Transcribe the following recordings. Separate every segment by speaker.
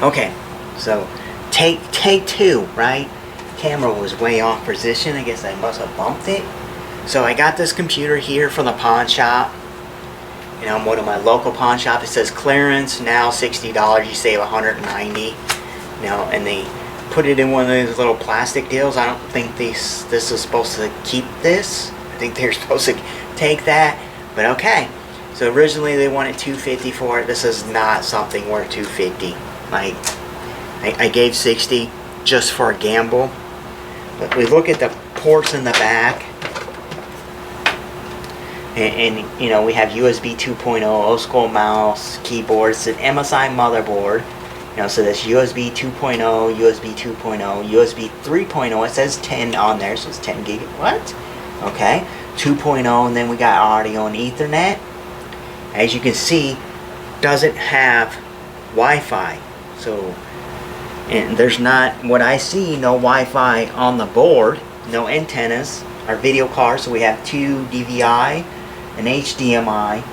Speaker 1: Okay, so take two, right? Camera was way off position. I guess I must have bumped it. So I got this computer here from the pawn shop. You know, I'm one of my local pawn shop. It says clearance now $60. You save $190. You know, and they put it in one of those little plastic deals. I don't think this is supposed to keep this. I think they're supposed to take that. But okay. So originally they wanted $250 for it. This is not something worth $250. Like I gave $60 just for a gamble. But we look at the ports in the back. And you know, we have USB 2.0, old school mouse, keyboard. It's an MSI motherboard. You know, so that's USB 2.0, USB 2.0, USB 3.0. It says 10 on there, so it's 10 gig. What? Okay. 2.0, and then we got audio and Ethernet. As you can see, doesn't have Wi-Fi. So, and there's not, what I see, no Wi-Fi on the board, no antennas. Our video card, so we have two DVI, an HDMI,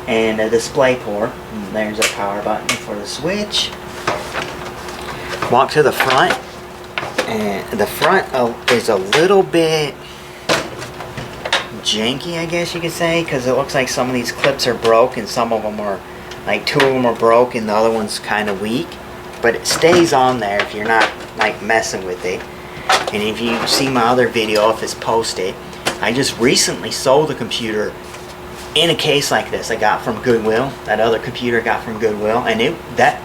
Speaker 1: and a display port. And there's a power button for the switch. Walk to the front, and the front is a little bit janky, I guess you could say, because it looks like some of these clips are broke, and some of them are, like two of them are broke, and the other one's kind of weak. But it stays on there if you're not like messing with it. And if you see my other video, if it's posted, I just recently sold a computer in a case like this I got from Goodwill. That other computer I got from Goodwill, and that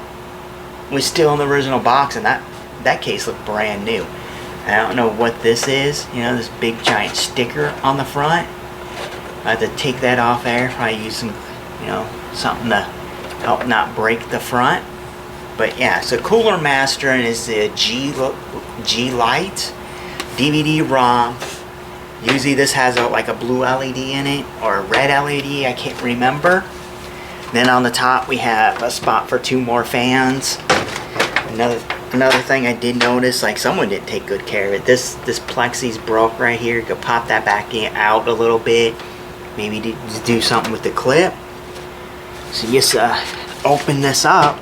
Speaker 1: was still in the original box, and that case looked brand new. I don't know what this is, you know, this big giant sticker on the front. I have to take that off there. Probably use some, you know, something to help not break the front. But yeah, so Cooler Master, and it's the G Lite DVD-ROM. Usually this has like a blue LED in it, or a red LED, I can't remember. Then on the top we have a spot for two more fans. Another thing I did notice, like someone didn't take good care of it. This plexi's broke right here. You could pop that back out a little bit. Maybe do something with the clip. So just open this up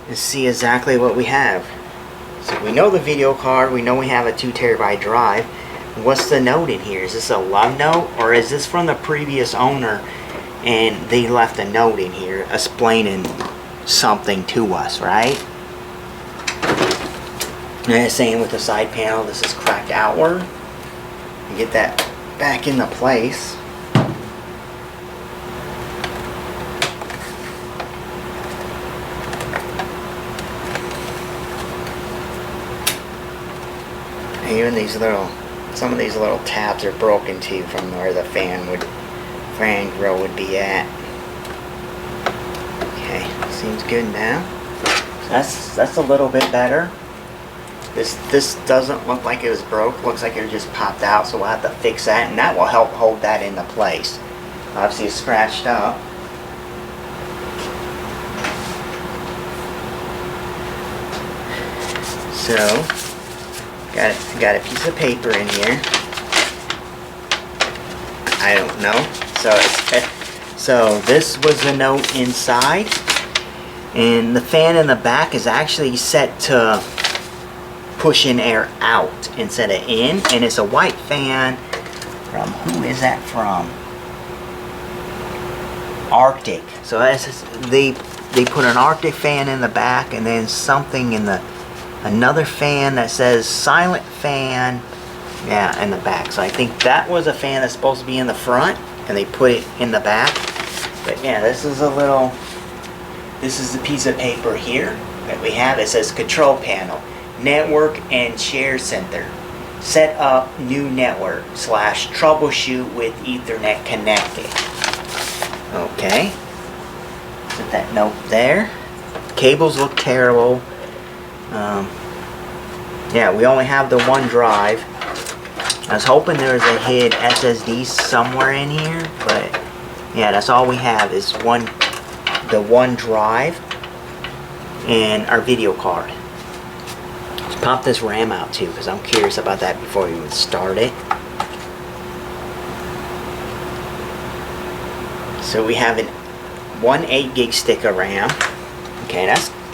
Speaker 1: and see exactly what we have. So we know the video card. We know we have a 2 terabyte drive. What's the note in here? Is this a love note, or is this from the previous owner and they left a note in here explaining something to us, right? And same with the side panel. This is cracked outward. You get that back into place. Even these some of these little tabs are broken too, from where the fan grill would be at. Okay, seems good now. So that's a little bit better. This doesn't look like it was broke. Looks like it just popped out, so we'll have to fix that, and that will help hold that into place. Obviously it's scratched up. So got a piece of paper in here. I don't know. So this was the note inside, and the fan in the back is actually set to push in air out instead of in, and it's a white fan from, who is that from? Arctic. So they put an Arctic fan in the back, and then something in another fan that says silent fan, yeah, in the back. So I think that was a fan that's supposed to be in the front, and they put it in the back. But yeah, this is the piece of paper here that we have. It says control panel, network and share center, set up new network / troubleshoot with Ethernet connected. Okay, put that note there. Cables look terrible. Yeah, we only have the one drive. I was hoping there was a hid SSD somewhere in here, but yeah, that's all we have is the one drive and our video card. Let's pop this RAM out too, because I'm curious about that before we even start it. So we have one 8 gig stick of RAM. Okay,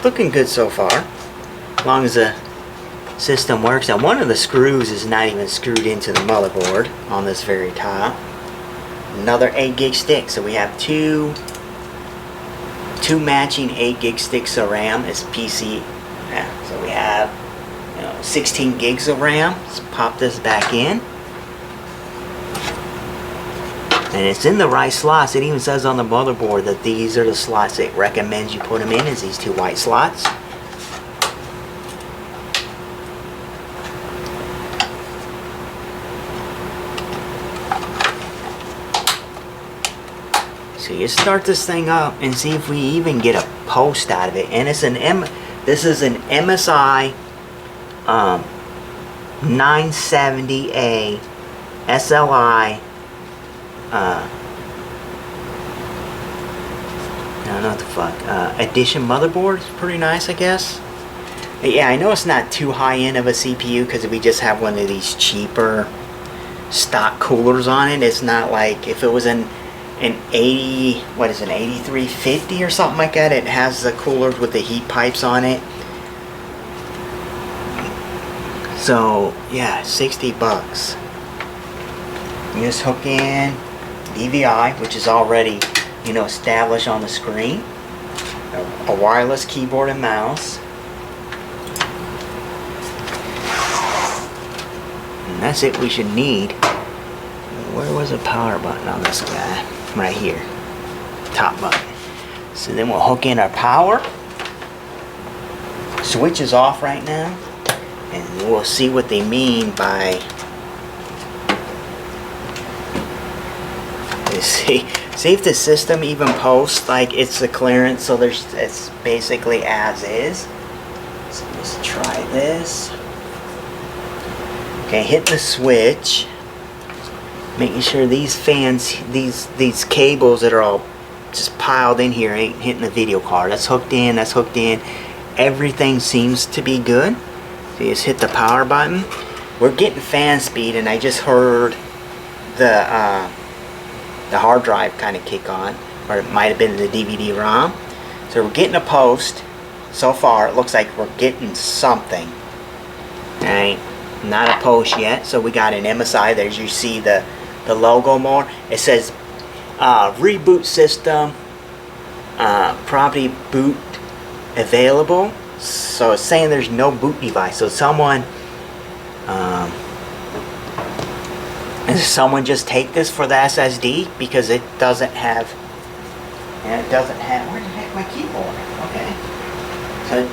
Speaker 1: looking good so far. As long as the system works. Now one of the screws is not even screwed into the motherboard on this very top. Another 8 gig stick. So we have two matching 8 gig sticks of RAM. It's PC. Yeah, so we have 16 gigs of RAM. Let's pop this back in. And it's in the right slots. It even says on the motherboard that these are the slots it recommends you put them in, is these 2 white slots. So you start this thing up and see if we even get a post out of it. And it's this is an MSI 970A SLI. I don't know what the fuck. Edition motherboard. It's pretty nice, I guess. But yeah, I know it's not too high end of a CPU because we just have one of these cheaper stock coolers on it. It's not like if it was an 8350 or something like that. It has the coolers with the heat pipes on it. So yeah, 60 bucks. You just hook in DVI, which is already, established on the screen. A wireless keyboard and mouse. And that's it we should need. Where was the power button on this guy? Right here. Top button. So then we'll hook in our power. Switch is off right now. And we'll see what they mean by... See if the system even posts like it's the clearance, so it's basically as is. So let's try this. Okay, hit the switch, making sure these fans, these cables that are all just piled in here ain't hitting the video card. That's hooked in, that's hooked in. Everything seems to be good. So you just hit the power button. We're getting fan speed, and I just heard the hard drive kind of kick on, or it might have been the DVD-ROM. So we're getting a post. So far, it looks like we're getting something. Alright, not a post yet. So we got an MSI. There's, you see the logo more. It says reboot system, property boot available. So it's saying there's no boot device. So someone just take this for the SSD because it doesn't have, where the heck my keyboard? Okay. So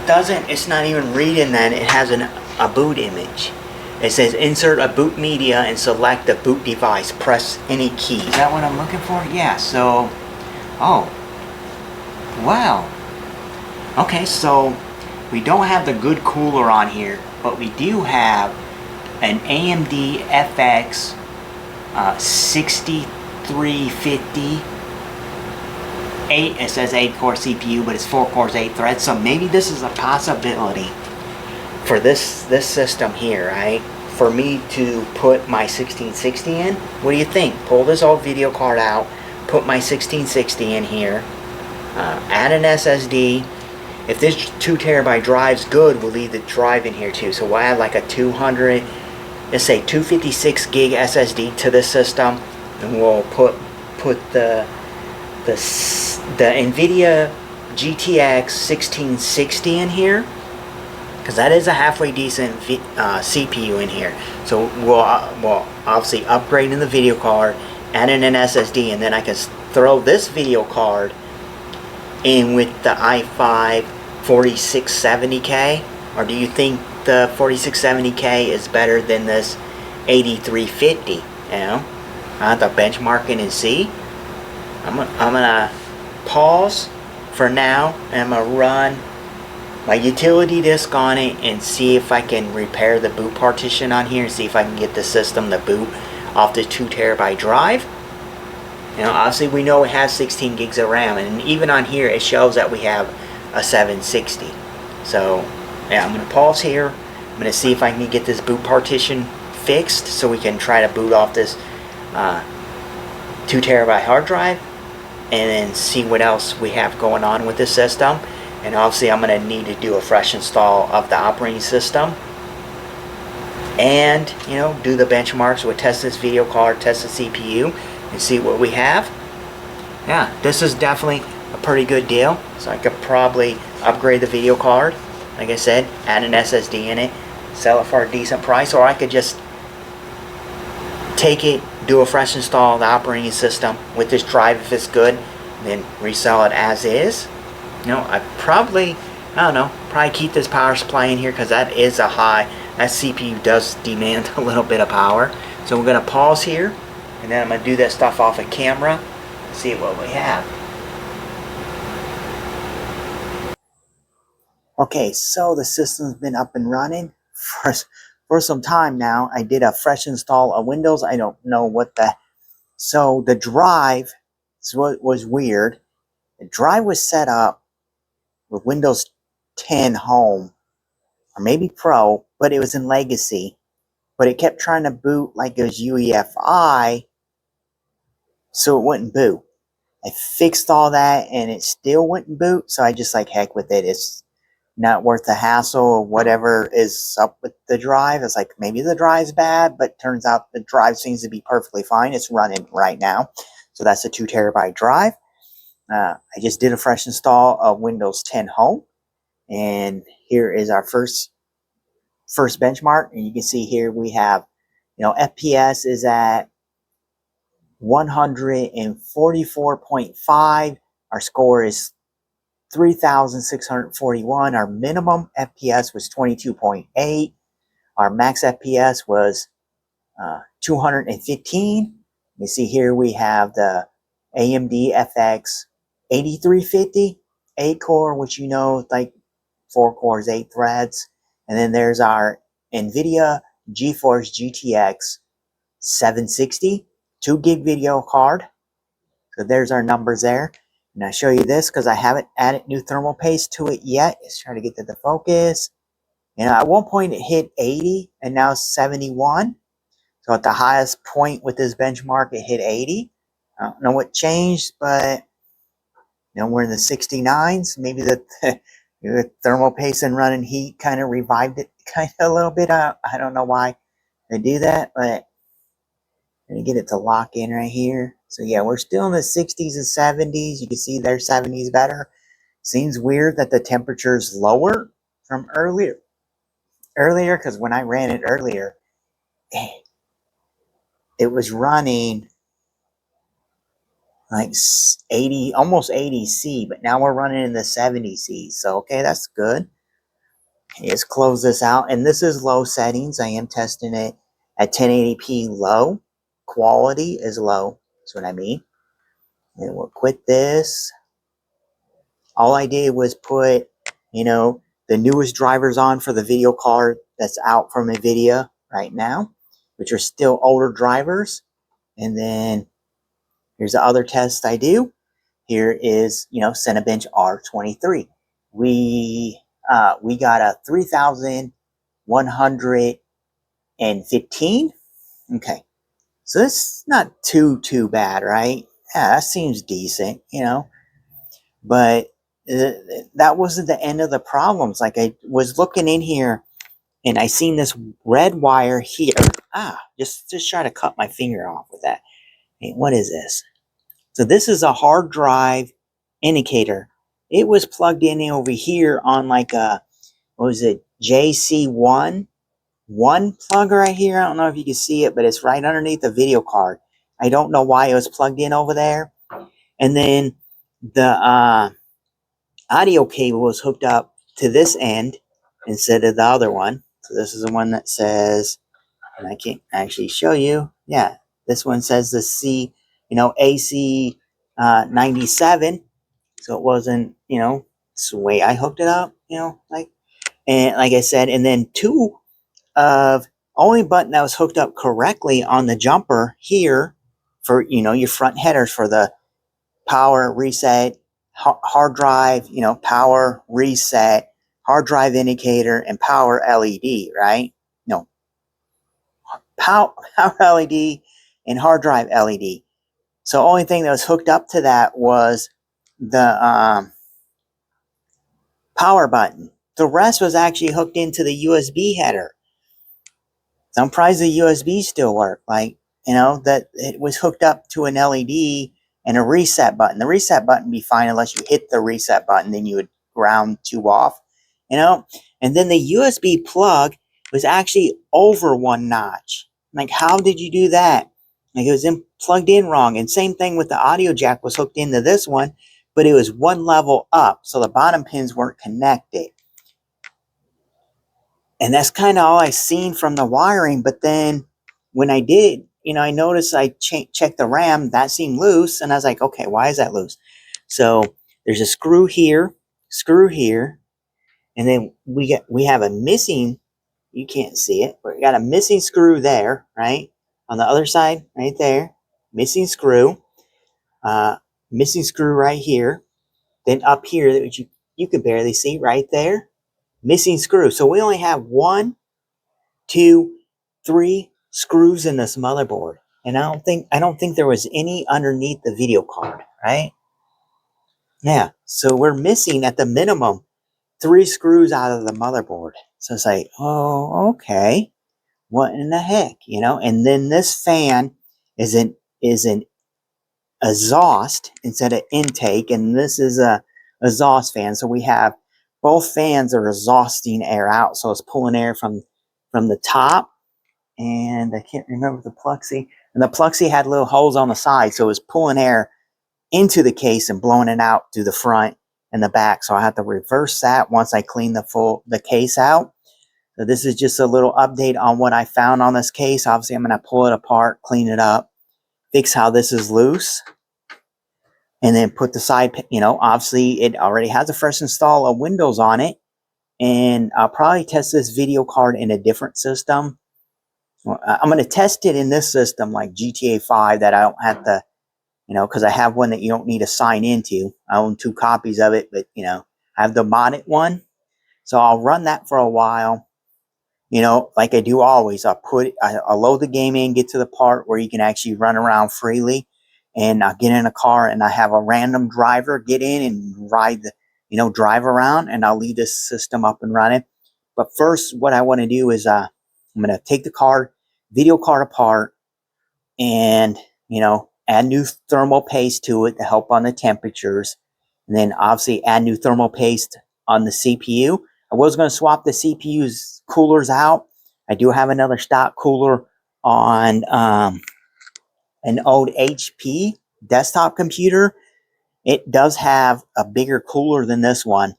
Speaker 1: it's not even reading that it has a boot image. It says insert a boot media and select the boot device. Press any key. Is that what I'm looking for? Yeah, so, oh, wow. Okay, so we don't have the good cooler on here, but we do have an AMD FX 6350 it says 8-core CPU, but it's 4 cores, 8 threads. So maybe this is a possibility for this system here, right? For me to put my 1660 in. What do you think? Pull this old video card out, put my 1660 in here, add an SSD. If this 2 terabyte drive's good, we'll leave the drive in here too. So we'll add like a 200, let's say 256 gig SSD to this system, and we'll put the NVIDIA GTX 1660 in here, because that is a halfway decent CPU in here. So we'll obviously upgrade in the video card, add in an SSD, and then I can throw this video card in with the i5 4670K. Or do you think the 4670K is better than this 8350? I have to benchmark it and see. I'm gonna pause for now, and I'm gonna run my utility disk on it and see if I can repair the boot partition on here and see if I can get the system to boot off the 2 terabyte drive. Obviously we know it has 16 gigs of RAM, and even on here it shows that we have a 760. So yeah, I'm gonna pause here. I'm gonna see if I can get this boot partition fixed so we can try to boot off this 2 terabyte hard drive, and then see what else we have going on with this system. And obviously I'm going to need to do a fresh install of the operating system. And, you know, do the benchmarks. We'll test this video card, test the CPU, and see what we have. Yeah, this is definitely a pretty good deal. So I could probably upgrade the video card, like I said, add an SSD in it, sell it for a decent price, or I could just take it, do a fresh install of the operating system with this drive if it's good, then resell it as is. You know, I don't know, probably keep this power supply in here because that is a high, that CPU does demand a little bit of power. So we're going to pause here, and then I'm going to do that stuff off of camera, see what we have. Okay, so the system's been up and running for some time now. I did a fresh install of Windows. I don't know what the... So the drive was weird. The drive was set up with Windows 10 Home, or maybe Pro, but it was in Legacy. But it kept trying to boot like it was UEFI, so it wouldn't boot. I fixed all that and it still wouldn't boot, so I just like, heck with it. It's not worth the hassle or whatever is up with the drive. It's like, maybe the drive's bad, but turns out the drive seems to be perfectly fine. It's running right now. So that's a 2 terabyte drive. I just did a fresh install of Windows 10 Home. And here is our first benchmark. And you can see here we have, you know, FPS is at 144.5. Our score is 3,641. Our minimum FPS was 22.8. Our max FPS was 215. You see here we have the AMD FX 8350, 8-core, which you know, like 4 cores, 8 threads. And then there's our NVIDIA GeForce GTX 760, 2 gig video card. So there's our numbers there. And I show you this because I haven't added new thermal paste to it yet. It's trying to get to the focus. And at one point it hit 80 and now it's 71. So at the highest point with this benchmark, it hit 80. I don't know what changed, but you know, we're in the 69s. Maybe the thermal paste and running heat kind of revived it kind of a little bit. I don't know why they do that, but I'm going to get it to lock in right here. So yeah, we're still in the 60s and 70s. You can see their 70s better. Seems weird that the temperature is lower from earlier because when I ran it earlier, it was running like 80, almost 80 C, but now we're running in the 70 C. So okay, that's good. Let's close this out. And this is low settings. I am testing it at 1080p low. Quality is low. That's what I mean. And we'll quit this. All I did was put, you know, the newest drivers on for the video card that's out from NVIDIA right now, which are still older drivers. And then here's the other test I do. Here is, you know, Cinebench R23. We got a 3,115. Okay. So this is not too bad, right? Yeah, that seems decent, you know. But that wasn't the end of the problems. Like I was looking in here and I seen this red wire here. Just try to cut my finger off with that. Hey, what is this? So this is a hard drive indicator. It was plugged in over here on like a, what was it, JC1 plug right here. I don't know if you can see it, but it's right underneath the video card. I don't know why it was plugged in over there. And then the audio cable was hooked up to this end instead of the other one. So this is the one that says, and I can't actually show you. Yeah, this one says the C, you know, AC 97. So it wasn't, you know, it's the way I hooked it up, you know, like, and like I said, and then two of only button that was hooked up correctly on the jumper here for, you know, your front headers for the power reset, hard drive, you know, power reset, hard drive indicator, and power LED, right? No, power LED and hard drive LED. So only thing that was hooked up to that was the power button. The rest was actually hooked into the USB header. So I'm surprised the USB still worked. Like, that it was hooked up to an LED and a reset button. The reset button would be fine unless you hit the reset button, then you would ground 2 off, And then the USB plug was actually over 1 notch. Like, how did you do that? Like, it was plugged in wrong. And same thing with the audio jack was hooked into this one, but it was 1 level up, so the bottom pins weren't connected. And that's kind of all I seen from the wiring. But then when I did, I noticed I checked the RAM, that seemed loose. And I was like, okay, why is that loose? So there's a screw here. And then we have a missing, you can't see it, but we got a missing screw there, right? On the other side, right there, missing screw. Missing screw right here. Then up here, that you can barely see right there, missing screw. So we only have 1, 2, 3 screws in this motherboard, and I don't think there was any underneath the video card, right? Yeah, so we're missing at the minimum 3 screws out of the motherboard. So it's like, oh, okay, what in the heck, And then this fan is an exhaust instead of intake, and this is a exhaust fan. So we have both fans are exhausting air out, so it's pulling air from the top. And I can't remember the plexi. And the plexi had little holes on the side, so it was pulling air into the case and blowing it out through the front and the back. So I have to reverse that once I clean the case out. So this is just a little update on what I found on this case. Obviously, I'm going to pull it apart, clean it up, fix how this is loose, and then put the side, obviously it already has a fresh install of Windows on it. And I'll probably test this video card in a different system. I'm going to test it in this system like GTA 5 that I don't have to, because I have one that you don't need to sign into. I own 2 copies of it, but, I have the modded one. So I'll run that for a while, like I do always. I'll load the game in, get to the part where you can actually run around freely. And I'll get in a car and I have a random driver get in and ride drive around, and I'll leave this system up and running. But first, what I want to do is, I'm going to take the video card apart and, add new thermal paste to it to help on the temperatures. And then obviously add new thermal paste on the CPU. I was going to swap the CPU's coolers out. I do have another stock cooler on an old HP desktop computer. It does have a bigger cooler than this one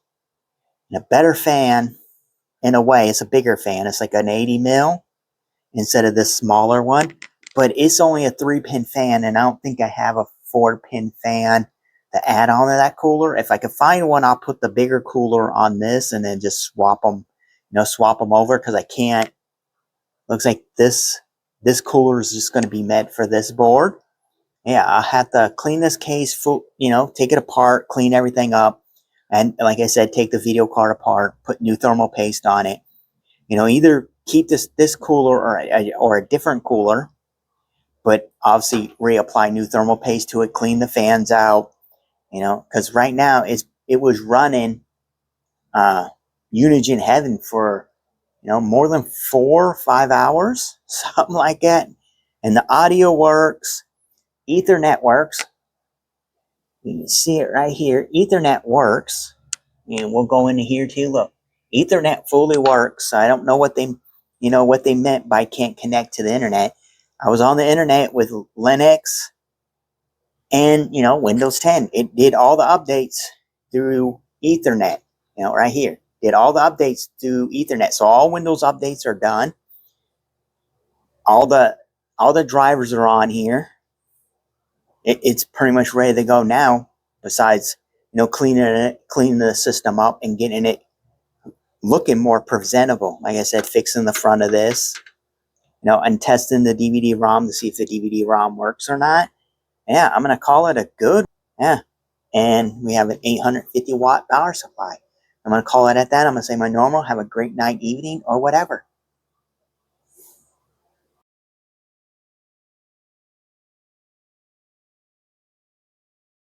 Speaker 1: and a better fan. In a way, it's a bigger fan. It's like an 80 mil instead of this smaller one, but it's only a 3-pin fan, and I don't think I have a 4-pin fan to add on to that cooler. If I could find one, I'll put the bigger cooler on this and then just swap them over, because I can't. Looks like this cooler is just going to be meant for this board. Yeah, I'll have to clean this case, take it apart, clean everything up. And like I said, take the video card apart, put new thermal paste on it. Either keep this cooler or a different cooler, but obviously reapply new thermal paste to it, clean the fans out, because right now it was running Unigen Heaven for, more than 4 or 5 hours, something like that. And the audio works, Ethernet works. You can see it right here. Ethernet works. And we'll go into here too. Look, Ethernet fully works. I don't know what they meant by can't connect to the internet. I was on the internet with Linux and, Windows 10. It did all the updates through Ethernet, right here. Did all the updates through Ethernet. So all Windows updates are done. All the drivers are on here. It's pretty much ready to go now, besides, cleaning the system up and getting it looking more presentable. Like I said, fixing the front of this, and testing the DVD-ROM to see if the DVD-ROM works or not. Yeah, I'm going to call it a good, yeah. And we have an 850 watt power supply. I'm going to call it at that. I'm going to say my normal, have a great night, evening, or whatever.